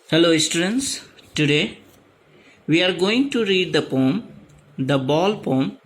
Hello students, today we are going to read the poem, The Ball Poem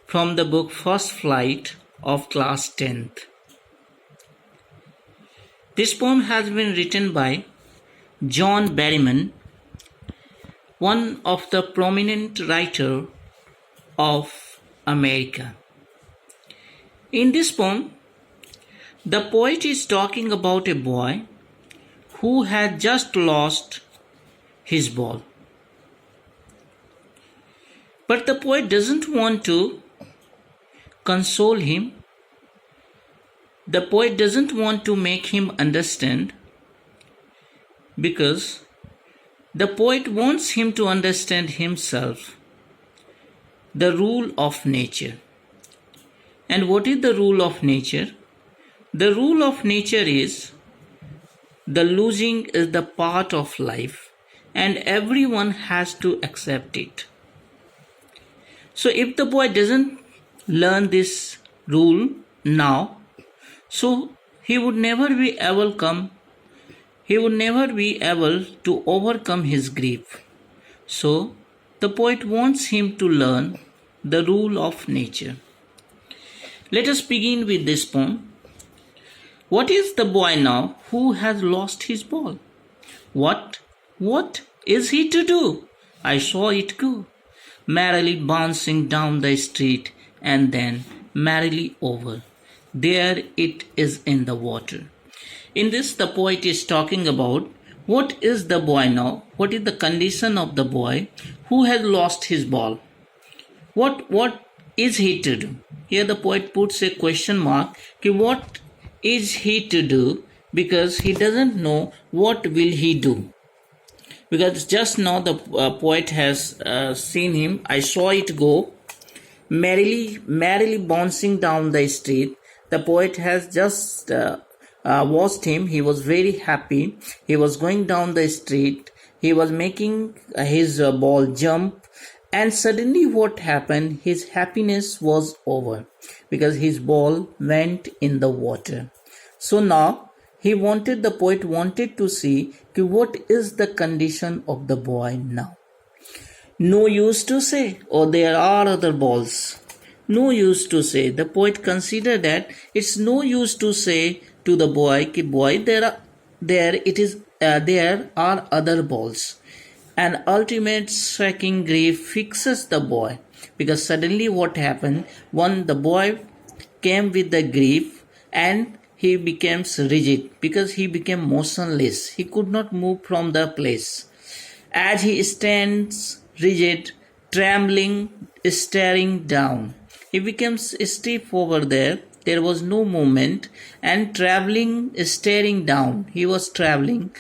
from the book First Flight of class 10th. This poem has been written by John Berryman, one of the prominent writer of America. In this poem, the poet is talking about a boy who had just lost his ball. But the poet doesn't want to console him. The poet doesn't want to make him understand, because the poet wants him to understand himself, the rule of nature. And what is the rule of nature? The rule of nature is the losing is the part of life, and everyone has to accept it. So if the boy doesn't learn this rule now, so he would never be able to overcome his grief. So the poet wants him to learn the rule of nature. Let us begin with this poem. What is the boy now who has lost his ball? What is he to do? I saw it go, merrily bouncing down the street and then merrily over. There it is in the water. In this, the poet is talking about what is the boy now? What is the condition of the boy who has lost his ball? What is he to do? Here the poet puts a question mark. What is he to do? Because he doesn't know what will he do. Because just now the poet has seen him. I saw it go, merrily bouncing down the street. The poet has just watched him. He was very happy. He was going down the street. He was making his ball jump. And suddenly what happened? His happiness was over, because his ball went in the water. So now the poet wanted to see what is the condition of the boy now. No use to say, oh, there are other balls. No use to say. The poet considered that it's no use to say to the boy, boy, there are other balls. An ultimate striking grief fixes the boy, because suddenly what happened? The boy came with the grief and he becomes rigid, because he became motionless. He could not move from the place. As he stands rigid, trembling, staring down, he becomes stiff over there. There was no movement, and staring down. He was traveling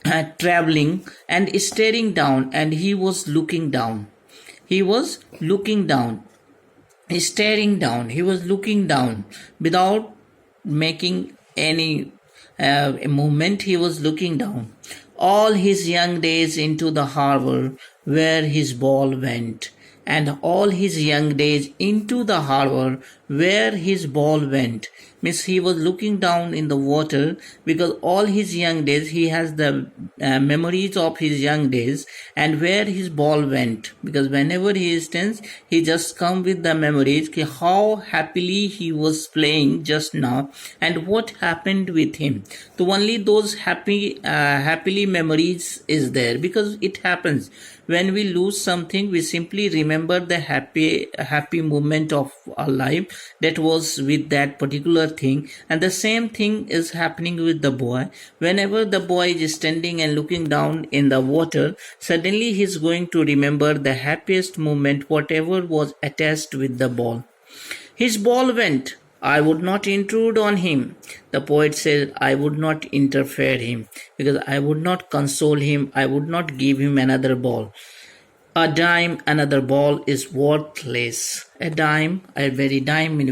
and staring down, and he was looking down. Staring down. He was looking down without making any movement. He was looking down. All his young days into the harbor where his ball went, and all his young days into the harbor where his ball went. Means he was looking down in the water, because all his young days he has the memories of his young days and where his ball went, because whenever he stands, he just come with the memories how happily he was playing just now and what happened with him. So only those happily memories is there, because it happens when we lose something, we simply remember the happy moment of our life that was with that particular thing. And the same thing is happening with the boy. Whenever the boy is standing and looking down in the water, suddenly he's going to remember the happiest moment, whatever was attached with the ball. His ball went. I would not intrude on him. The poet said, I would not interfere him, because I would not console him. I would not give him another ball. A dime, another ball is worthless. A dime in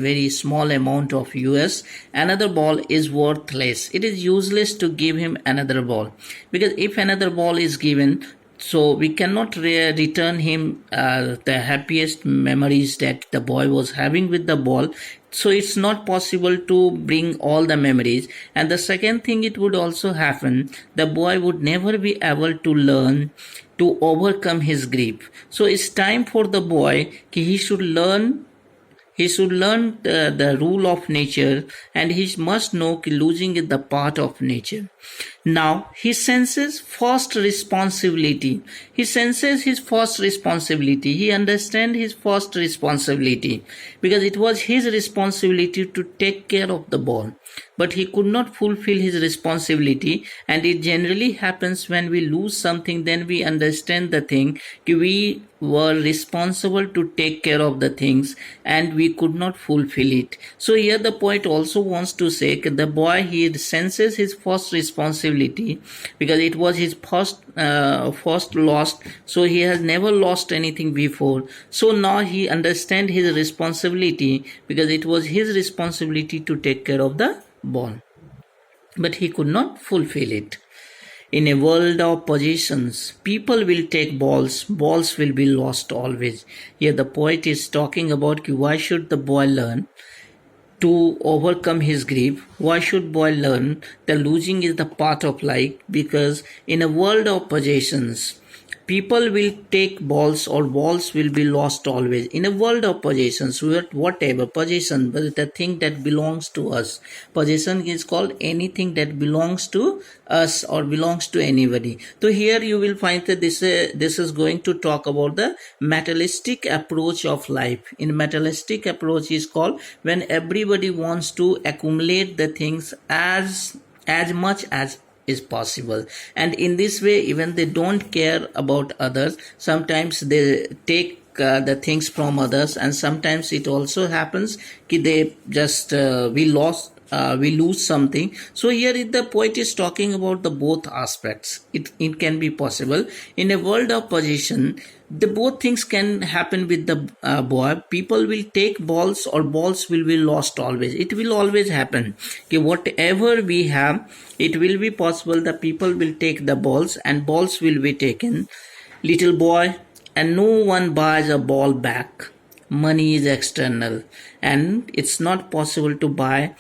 very small amount of US, another ball is worthless. It is useless to give him another ball, because if another ball is given, so we cannot return him the happiest memories that the boy was having with the ball. so it's not possible to bring all the memories. And the second thing, it would also happen, the boy would never be able to learn to overcome his grief. So it's time for the boy, he should learn the rule of nature, and he must know that losing is the part of nature. Now he senses first responsibility. He senses his first responsibility. He understands his first responsibility, because it was his responsibility to take care of the ball. But he could not fulfill his responsibility, and it generally happens when we lose something, then we understand the thing. We were responsible to take care of the things and we could not fulfill it. So here the poet also wants to say that the boy, he senses his first responsibility, because it was his first lost, so he has never lost anything before. So now he understands his responsibility, because it was his responsibility to take care of the ball, but he could not fulfill it. In a world of possessions, people will take balls will be lost always. Here the poet is talking about why should the boy learn to overcome his grief. Why should boy learn that losing is the part of life? Because in a world of possessions, people will take balls will be lost always. In a world of possessions, whatever possession, but the thing that belongs to us. Possession is called anything that belongs to us or belongs to anybody. So here you will find that this is going to talk about the materialistic approach of life. In materialistic approach is called when everybody wants to accumulate the things as much as is possible, and in this way even they don't care about others. Sometimes they take the things from others, and sometimes it also happens that they just we lose something. So here the poet is talking about the both aspects. It can be possible in a world of possession. The both things can happen with the boy. People will take balls will be lost always. It will always happen. Okay, whatever we have, it will be possible that people will take the balls and balls will be taken. Little boy, and no one buys a ball back. Money is external, and it's not possible to buy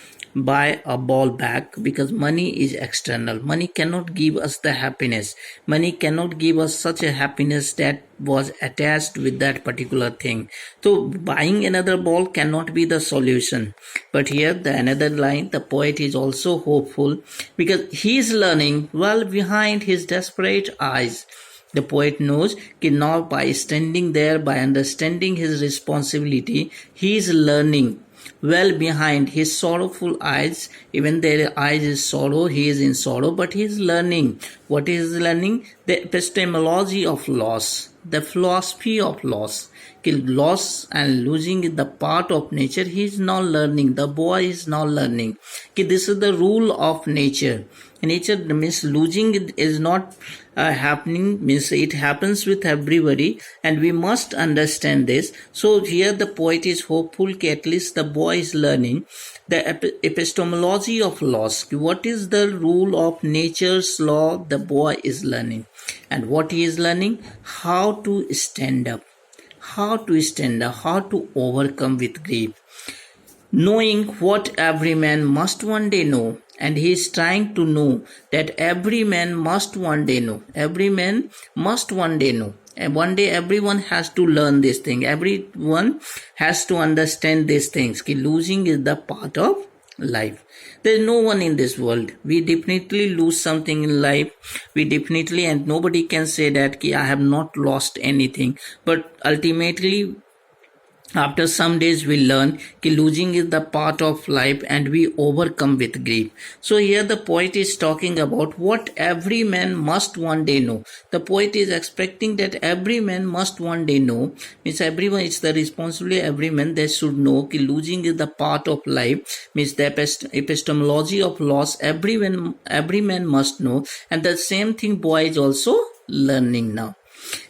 a ball back, because money is external. Money cannot give us the happiness. Money cannot give us such a happiness that was attached with that particular thing. So buying another ball cannot be the solution. But here another line, the poet is also hopeful, because he is learning well behind his desperate eyes. The poet knows that now by standing there, by understanding his responsibility, he is learning well behind his sorrowful eyes. Even their eyes is sorrow, he is in sorrow, but he is learning. What is learning? The epistemology of loss, the philosophy of loss. Loss and losing is the part of nature. He is now learning. The boy is now learning. This is the rule of nature. Nature means losing is not happening, means it happens with everybody, and we must understand this. So here the poet is hopeful that at least the boy is learning the epistemology of loss. What is the rule of nature's law? The boy is learning. And what he is learning? How to stand up. How to overcome with grief. Knowing what every man must one day know, and he is trying to know that every man must one day know. Every man must one day know. And one day everyone has to learn this thing. Everyone has to understand these things. Losing is the part of life. There is no one in this world. We definitely lose something in life. And nobody can say that I have not lost anything. But ultimately, after some days we learn that losing is the part of life, and we overcome with grief. So here the poet is talking about what every man must one day know. The poet is expecting that every man must one day know. Means everyone, it's the responsibility of every man. They should know that losing is the part of life. Means the epistemology of loss. Every man must know. And the same thing boy is also learning now.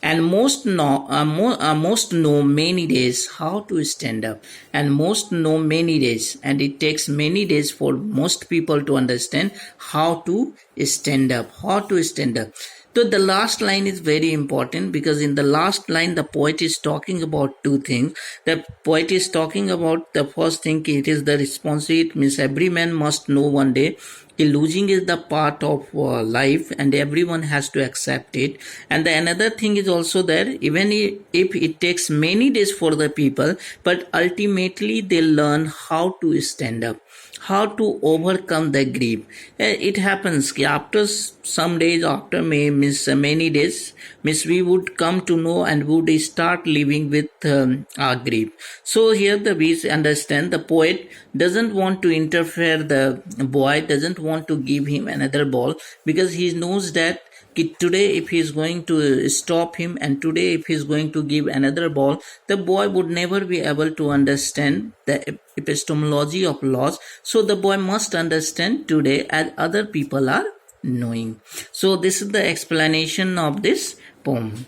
And most know many days how to stand up, and most know many days, and it takes many days for most people to understand how to stand up. So the last line is very important, because in the last line the poet is talking about two things. The poet is talking about the first thing, it is the responsibility, means every man must know one day losing is the part of life and everyone has to accept it. And the another thing is also there, even if it takes many days for the people, but ultimately they learn how to stand up, how to overcome the grief. It happens after some days, after many days, we would come to know and would start living with our grief. So here we understand the poet doesn't want to interfere, the boy doesn't want to give him another ball, because he knows that today if he is going to stop him and today if he is going to give another ball, the boy would never be able to understand the epistemology of loss. So the boy must understand today as other people are knowing. So this is the explanation of this poem.